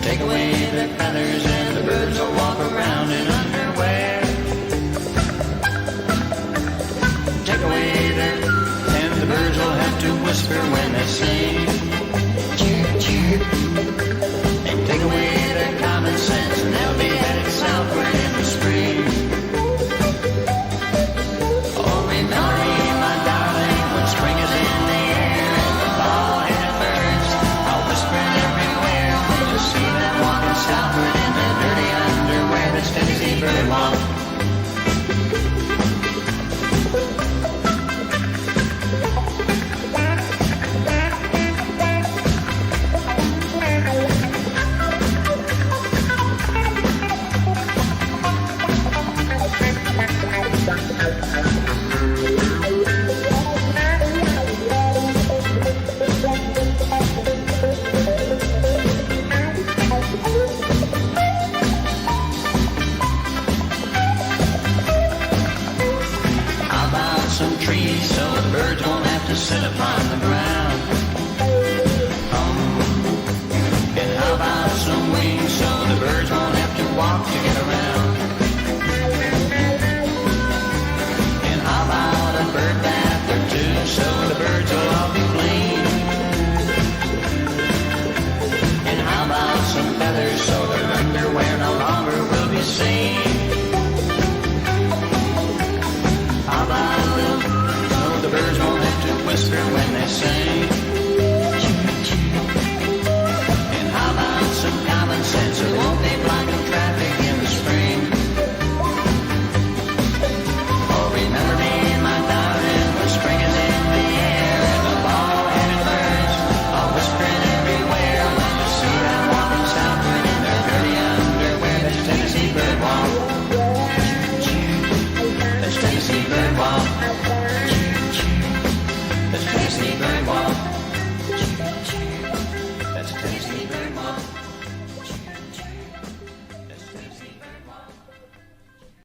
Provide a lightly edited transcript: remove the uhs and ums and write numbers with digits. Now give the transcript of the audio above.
Take away their feathers and the birds will walk around in underwear. Take away their, and the birds will have to whisper when they sing. Chirp, chirp. And take away their common sense and they'll be headed southward in the spring. Oh, remember me, my darling, when spring is in the air and the bald-headed birds are whispering everywhere. When you see them walking southward in their dirty underwear, that's Tennessee bird walk. Some trees so the birds won't have to sit upon the ground. And how about some wings so the birds won't have to walk to get around?